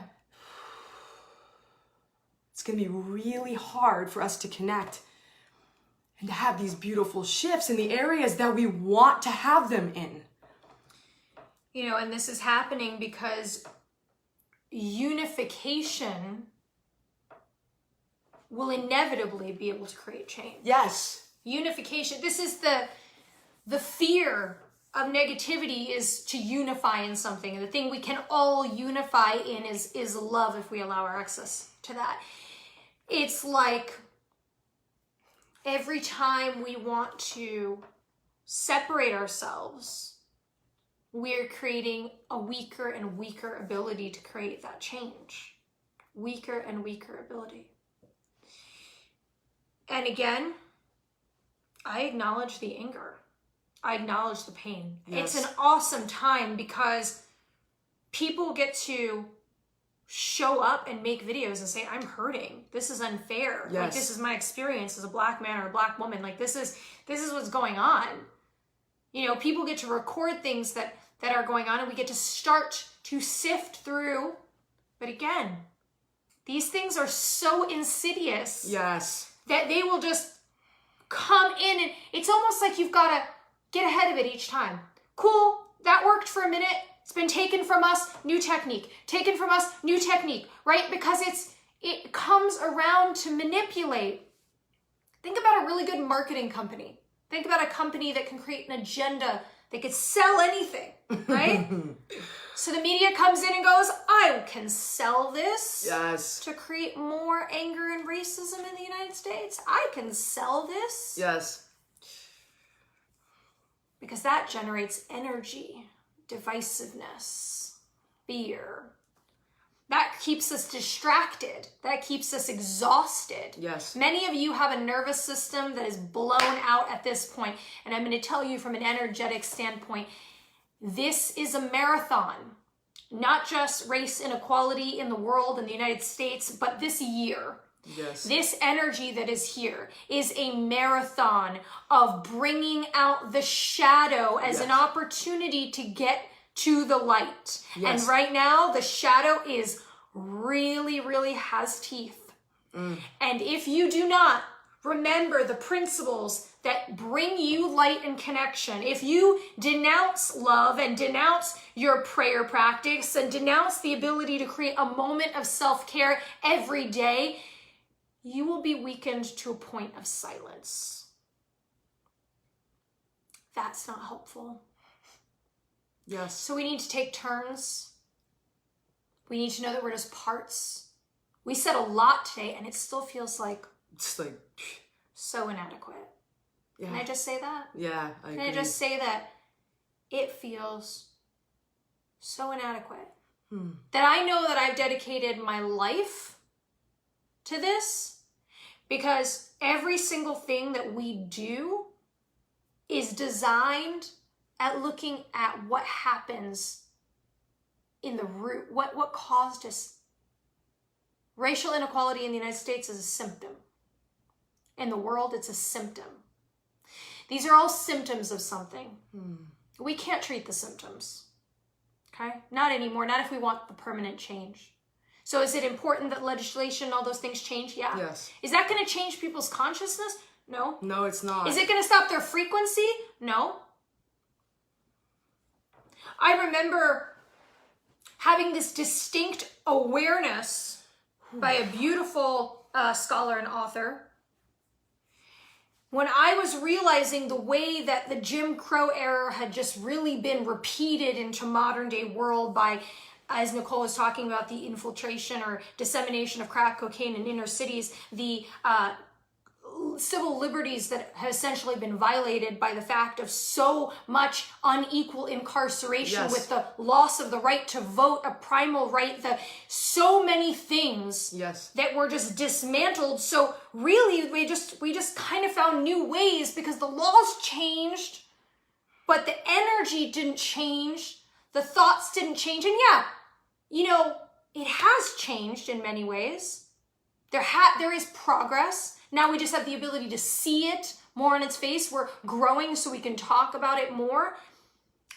going to be really hard for us to connect and to have these beautiful shifts in the areas that we want to have them in. You know, and this is happening because unification will inevitably be able to create change. Yes. Unification. This is the fear of negativity is to unify in something. And the thing we can all unify in is love if we allow our access to that. It's like every time we want to separate ourselves, we're creating a weaker and weaker ability to create that change. Weaker and weaker ability. And again, I acknowledge the anger. I acknowledge the pain. Yes. It's an awesome time because people get to show up and make videos and say, I'm hurting. This is unfair. Yes. Like, this is my experience as a black man or a black woman. Like, this is what's going on. You know, people get to record things that are going on and we get to start to sift through. But again, these things are so insidious. Yes. That they will just come in and it's almost like you've got to get ahead of it each time. Cool, that worked for a minute. It's been taken from us, new technique. Taken from us, new technique, right? Because it comes around to manipulate. Think about a really good marketing company. Think about a company that can create an agenda that could sell anything, right? So the media comes in and goes, I can sell this to create more anger and racism in the United States. I can sell this. Yes. Because that generates energy, divisiveness, fear. That keeps us distracted. That keeps us exhausted. Yes. Many of you have a nervous system that is blown out at this point. And I'm going to tell you from an energetic standpoint, this is a marathon. Not just race inequality in the world, in the United States, but this year. Yes. This energy that is here is a marathon of bringing out the shadow as an opportunity to get to the light. Yes. And right now, the shadow is really, really has teeth. And if you do not remember the principles that bring you light and connection, if you denounce love and denounce your prayer practice and denounce the ability to create a moment of self-care every day, you will be weakened to a point of silence. That's not helpful. Yes. So we need to take turns. We need to know that we're just parts. We said a lot today, and it still feels like It's like so inadequate. yeah. Can I just say that? Yeah, I agree. Can I just say that it feels so inadequate? That I know that I've dedicated my life to this, because every single thing that we do is designed at looking at what happens in the root, what caused us. Racial inequality in the United States is a symptom. In the world, it's a symptom. These are all symptoms of something. We can't treat the symptoms. Okay? Not anymore. Not if we want the permanent change. So is it important that legislation and all those things change? Yeah. Yes. Is that going to change people's consciousness? No. No, it's not. Is it going to stop their frequency? No. I remember having this distinct awareness by a beautiful scholar and author when I was realizing the way that the Jim Crow era had just really been repeated into modern day world by, as Nicole was talking about, the infiltration or dissemination of crack cocaine in inner cities, the civil liberties that have essentially been violated by the fact of so much unequal incarceration, with the loss of the right to vote, a primal right, so many things that were just dismantled. So really we just kind of found new ways because the laws changed, but the energy didn't change, the thoughts didn't change. And yeah, you know, it has changed in many ways. There is progress. Now we just have the ability to see it more in its face. We're growing so we can talk about it more.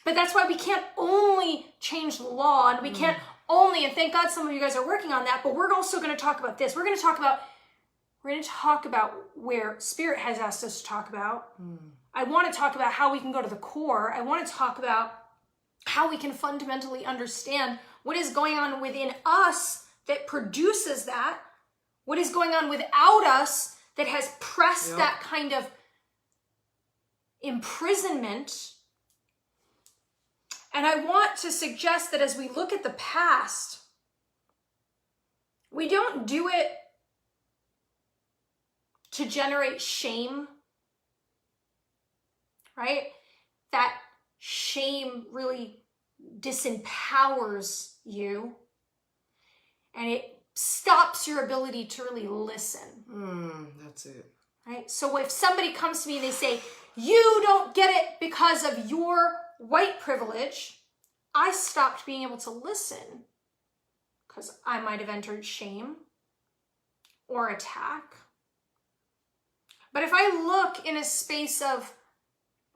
But that's why we can't only change the law, and we can't only, and thank God some of you guys are working on that, but we're also going to talk about this. We're going to talk about where Spirit has asked us to talk about. I want to talk about how we can go to the core. I want to talk about how we can fundamentally understand what is going on within us that produces that, what is going on without us that has pressed that kind of imprisonment. And I want to suggest that as we look at the past, we don't do it to generate shame, right? That shame really disempowers you, and it stops your ability to really listen. That's it. Right? So if somebody comes to me and they say, you don't get it because of your white privilege, I stopped being able to listen because I might have entered shame or attack. But if I look in a space of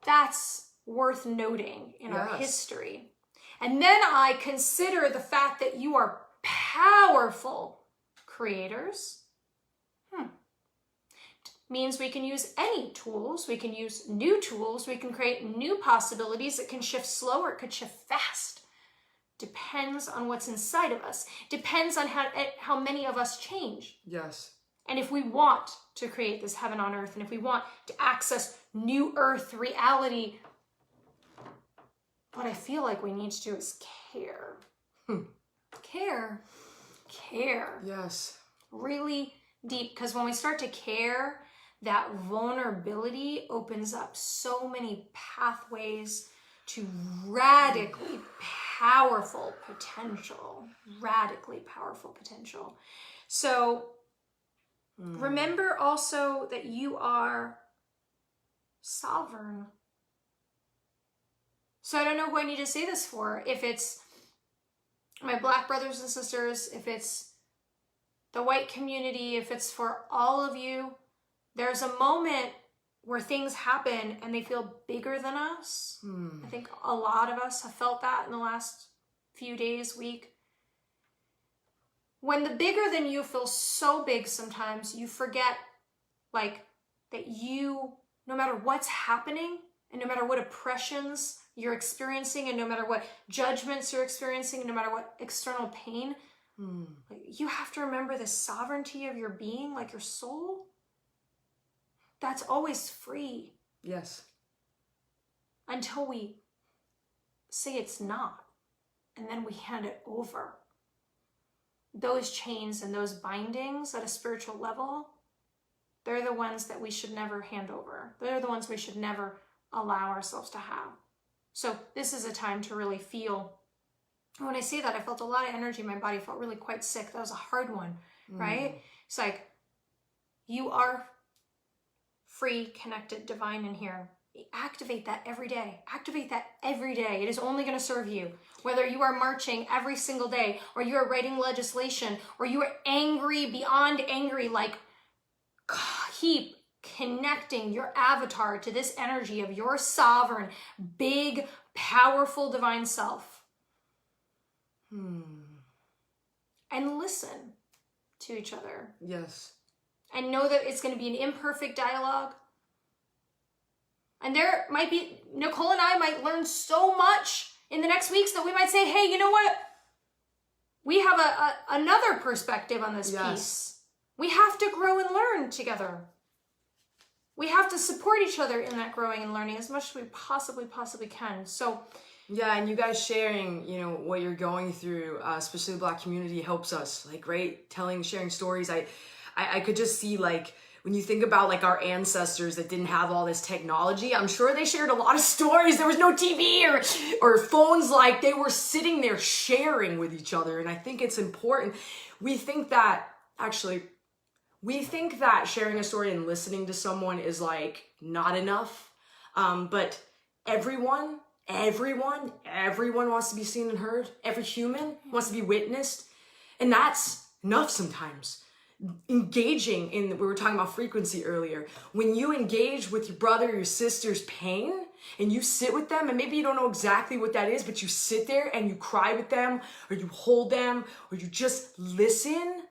that's worth noting in our history, and then I consider the fact that you are powerful creators, means we can use any tools, we can use new tools, we can create new possibilities. It can shift slow or it could shift fast. Depends on what's inside of us. Depends on how many of us change. Yes. And if we want to create this heaven on earth, and if we want to access new earth reality, what I feel like we need to do is care. Care. Yes. Really deep, because when we start to care, that vulnerability opens up so many pathways to radically powerful potential. So remember also that you are sovereign. So I don't know who I need to say this for. If it's my Black brothers and sisters, if it's the white community, if it's for all of you, there's a moment where things happen and they feel bigger than us. I think a lot of us have felt that in the last few days, week. When the bigger than you feels so big, sometimes you forget like that you, no matter what's happening and no matter what oppressions you're experiencing and no matter what judgments you're experiencing and no matter what external pain, like, you have to remember the sovereignty of your being, like your soul. That's always free. Yes. Until we say it's not. And then we hand it over. Those chains and those bindings at a spiritual level, they're the ones that we should never hand over. They're the ones we should never allow ourselves to have. So this is a time to really feel. When I say that, I felt a lot of energy in my body. I felt really quite sick. That was a hard one, right? It's like, you are free, connected, divine in here. Activate that every day. Activate that every day. It is only going to serve you. Whether you are marching every single day, or you are writing legislation, or you are angry beyond angry, like, keep connecting your avatar to this energy of your sovereign, big, powerful, divine self. And listen to each other. Yes. And know that it's going to be an imperfect dialogue. And there might be, Nicole and I might learn so much in the next weeks that we might say, hey, you know what? We have another perspective on this piece. We have to grow and learn together. We have to support each other in that growing and learning as much as we possibly can. So, yeah, and you guys sharing, you know, what you're going through, especially the Black community, helps us. Like, right? Sharing stories. I could just see, like, when you think about like our ancestors that didn't have all this technology, I'm sure they shared a lot of stories. There was no TV or phones. Like, they were sitting there sharing with each other. And I think it's important. We think that sharing a story and listening to someone is like not enough. But everyone wants to be seen and heard. Every human wants to be witnessed. And that's enough sometimes. Engaging in, we were talking about frequency earlier. When you engage with your brother or your sister's pain and you sit with them, and maybe you don't know exactly what that is, but you sit there and you cry with them, or you hold them, or you just listen,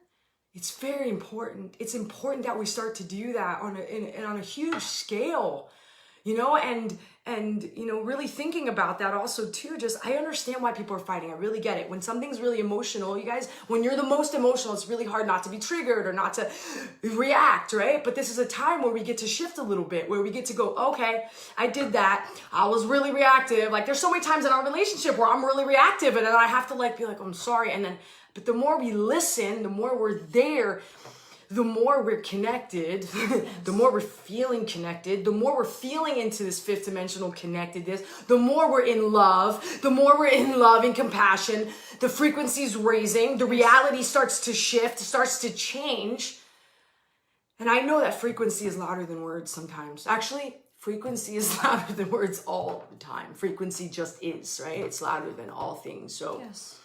it's very important. It's important that we start to do that on a huge scale, you know, and you know, really thinking about that also too. Just, I understand why people are fighting. I really get it. When something's really emotional, you guys, when you're the most emotional, it's really hard not to be triggered or not to react, right? But this is a time where we get to shift a little bit, where we get to go, okay, I did that. I was really reactive. Like, there's so many times in our relationship where I'm really reactive, and then I have to like be like, I'm sorry. And then, but the more we listen, the more we're there, the more we're connected, the more we're feeling connected, the more we're feeling into this fifth dimensional connectedness, the more we're in love, and compassion, the frequency's raising, the reality starts to shift, starts to change. And I know that frequency is louder than words sometimes. Actually, frequency is louder than words all the time. Frequency just is, right? It's louder than all things. So. yes.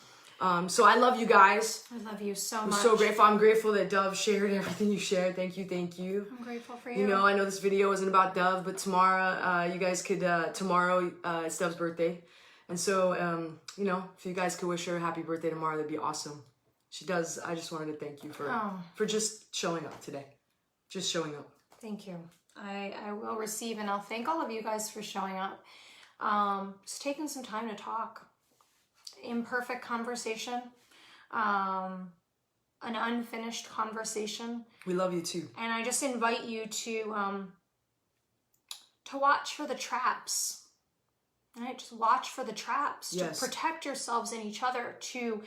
So I love you guys. I love you so much. I'm so grateful. I'm grateful that Dov shared everything you shared. Thank you. I'm grateful for you. You know, I know this video isn't about Dov, but tomorrow, you guys could, tomorrow, it's Dov's birthday. And so, you know, if you guys could wish her a happy birthday tomorrow, that'd be awesome. She does. I just wanted to thank you for just showing up today. Just showing up. Thank you. I will receive, and I'll thank all of you guys for showing up. Just taking some time to talk. Imperfect conversation, an unfinished conversation. We love you too. And I just invite you to watch for the traps. Right? Just watch for the traps. Yes. To protect yourselves and each other. To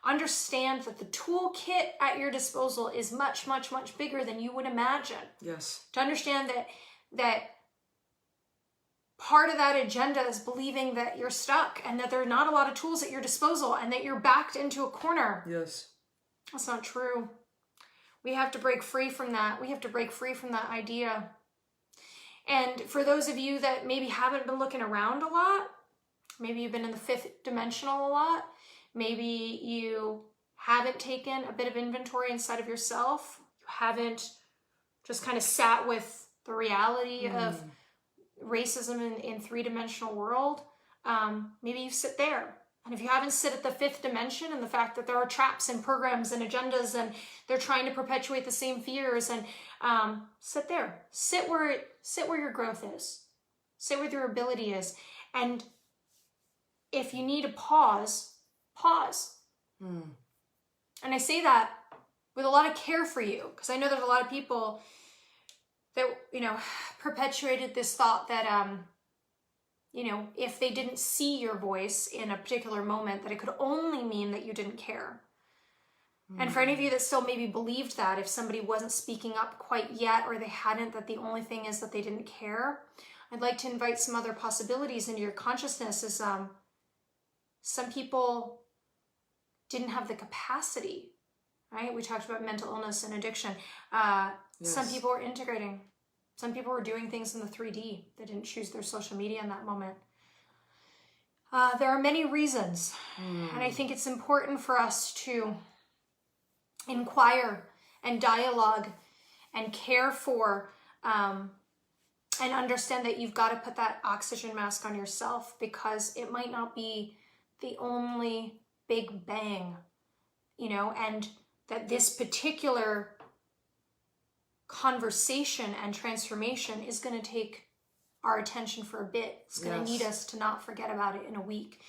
understand that the toolkit at your disposal is much, much, much bigger than you would imagine. Yes. To understand that part of that agenda is believing that you're stuck and that there are not a lot of tools at your disposal and that you're backed into a corner. Yes. That's not true. We have to break free from that. We have to break free from that idea. And for those of you that maybe haven't been looking around a lot, maybe you've been in the fifth dimensional a lot, maybe you haven't taken a bit of inventory inside of yourself, you haven't just kind of sat with the reality of racism in three-dimensional world, maybe you sit there. And if you haven't sit at the fifth dimension and the fact that there are traps and programs and agendas and they're trying to perpetuate the same fears, and sit there. Sit where your growth is. Sit where your ability is. And if you need a pause, pause. And I say that with a lot of care for you, because I know there's a lot of people that, perpetuated this thought that, if they didn't see your voice in a particular moment, that it could only mean that you didn't care. And for any of you that still maybe believed that, if somebody wasn't speaking up quite yet, or they hadn't, that the only thing is that they didn't care, I'd like to invite some other possibilities into your consciousness. Is some people didn't have the capacity, right? We talked about mental illness and addiction. Yes. Some people were integrating. Some people were doing things in the 3D. They didn't choose their social media in that moment. There are many reasons. And I think it's important for us to inquire and dialogue and care for and understand that you've got to put that oxygen mask on yourself, because it might not be the only big bang, and that this particular conversation and transformation is going to take our attention for a bit. It's going to need us to not forget about it in a week.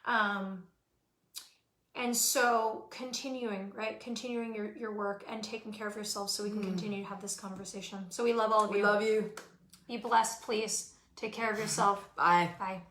And so continuing your work and taking care of yourself so we can continue to have this conversation. So we love all of you. We love you. Be blessed, please. Take care of yourself. Bye. Bye.